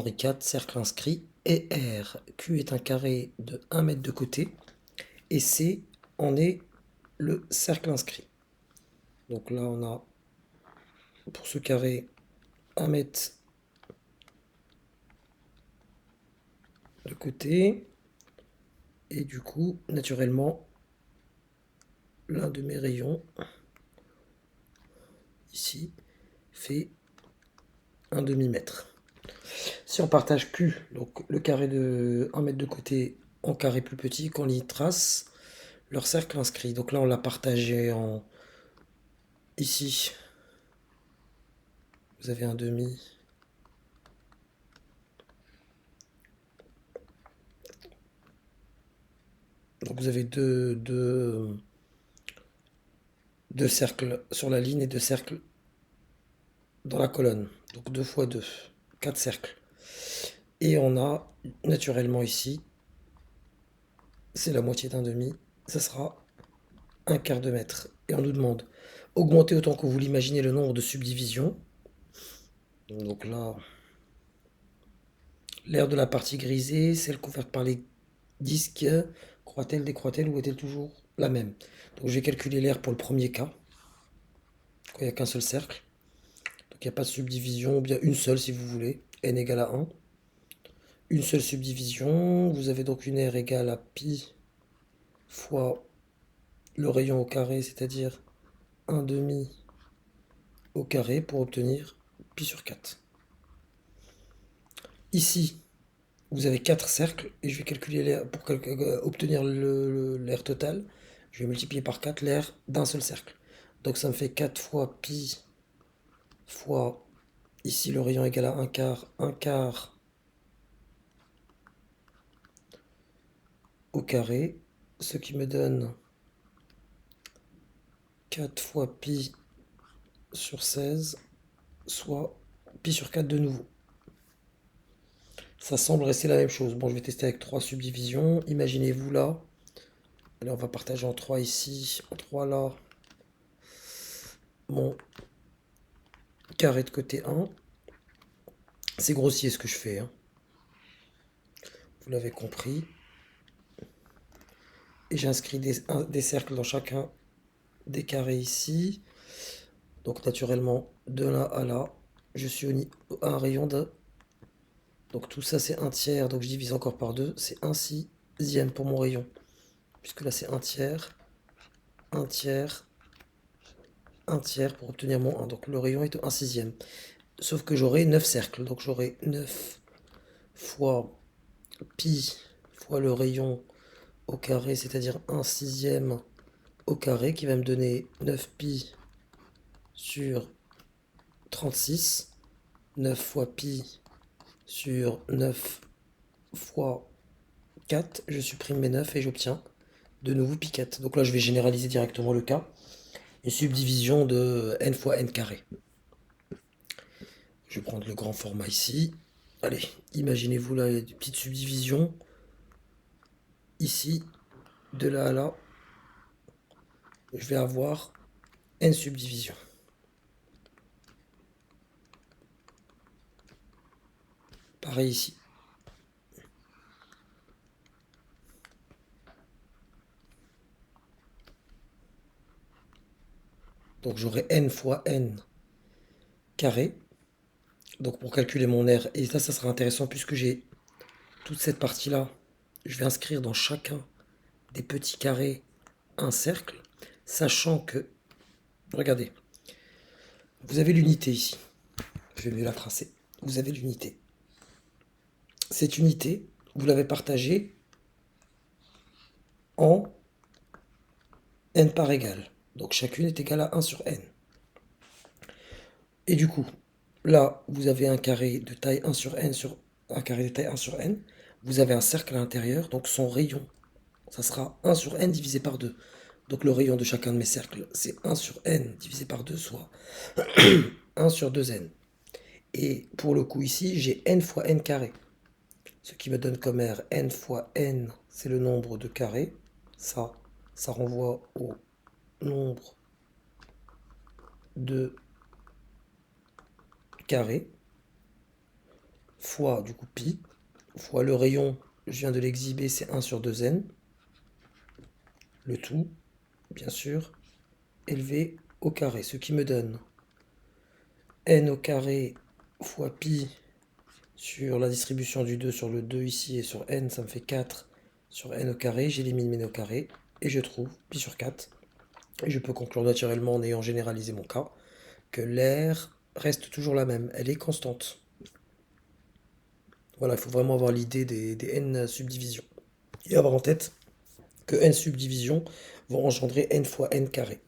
Henri IV, cercle inscrit, et R. Q est un carré de 1 mètre de côté, et C en est le cercle inscrit. Donc là, on a pour ce carré 1 mètre de côté, et du coup, naturellement, l'un de mes rayons, ici, fait un demi-mètre. Si on partage Q, donc le carré de 1 mètre de côté en carré plus petit, qu'on y trace leur cercle inscrit. Donc là, on l'a partagé en... Ici, vous avez un demi. Donc vous avez deux cercles sur la ligne et deux cercles dans la colonne. Donc 2 fois 2, 4 cercles. Et on a naturellement ici, c'est la moitié d'un demi, ça sera un quart de mètre. Et on nous demande augmenter autant que vous l'imaginez le nombre de subdivisions. Donc là, l'aire de la partie grisée, celle couverte par les disques, croît-elle, décroît-elle ou est-elle toujours la même? Donc je vais calculer l'aire pour le premier cas, quand il n'y a qu'un seul cercle. Donc il n'y a pas de subdivision, ou bien une seule si vous voulez, n égale à 1. Une seule subdivision, vous avez donc une aire égale à pi fois le rayon au carré, c'est-à-dire 1 demi au carré pour obtenir pi sur 4. Ici, vous avez 4 cercles et je vais calculer l'aire pour obtenir l'aire totale. Je vais multiplier par 4 l'aire d'un seul cercle. Donc ça me fait 4 fois pi fois, ici le rayon égal à un quart au carré, ce qui me donne 4 fois pi sur 16, soit pi sur 4 de nouveau. Ça semble rester la même chose. Bon, je vais tester avec 3 subdivisions. Imaginez-vous là. Allez, on va partager en 3 ici, en 3 là. Mon carré de côté 1. C'est grossier ce que je fais, hein. Vous l'avez compris. Et j'inscris des cercles dans chacun des carrés ici. Donc naturellement, de là à là, je suis à un rayon de... Donc tout ça c'est un tiers, donc je divise encore par 2. C'est un sixième pour mon rayon. Puisque là c'est un tiers, un tiers, un tiers pour obtenir mon 1. Donc le rayon est de 1 sixième. Sauf que j'aurai 9 cercles. Donc j'aurai 9 fois pi fois le rayon au carré, c'est-à-dire 1 sixième au carré, qui va me donner 9 pi sur 36. 9 fois pi sur 9 fois 4. Je supprime mes 9 et j'obtiens de nouveau pi 4. Donc là, je vais généraliser directement le cas. Une subdivision de n fois n carré. Je vais prendre le grand format ici. Allez, imaginez-vous là, des petites subdivisions. Ici, de là à là, je vais avoir n subdivisions. Pareil ici. Donc j'aurai n fois n carré. Donc pour calculer mon R, et là ça sera intéressant puisque j'ai toute cette partie-là, je vais inscrire dans chacun des petits carrés un cercle, sachant que, regardez, vous avez l'unité ici. Je vais mieux la tracer. Vous avez l'unité. Cette unité, vous l'avez partagée en n par égale. Donc chacune est égale à 1 sur n. Et du coup, là, vous avez un carré de taille 1 sur n sur un carré de taille 1 sur n. Vous avez un cercle à l'intérieur, donc son rayon, ça sera 1 sur n divisé par 2. Donc le rayon de chacun de mes cercles, c'est 1 sur n divisé par 2, soit 1 sur 2n. Et pour le coup ici, j'ai n fois n carré. Ce qui me donne comme R n fois n, c'est le nombre de carrés. Ça renvoie au nombre de carrés. fois du coup pi, fois le rayon, je viens de l'exhiber, c'est 1 sur 2n, le tout, bien sûr, élevé au carré, ce qui me donne n au carré fois pi sur la distribution du 2 sur le 2 ici et sur n, ça me fait 4 sur n au carré, j'élimine n au carré, et je trouve pi sur 4. Et je peux conclure naturellement, en ayant généralisé mon cas, que l'air reste toujours la même, elle est constante. Voilà, il faut vraiment avoir l'idée des n subdivisions. Et avoir en tête que n subdivisions vont engendrer n fois n carré.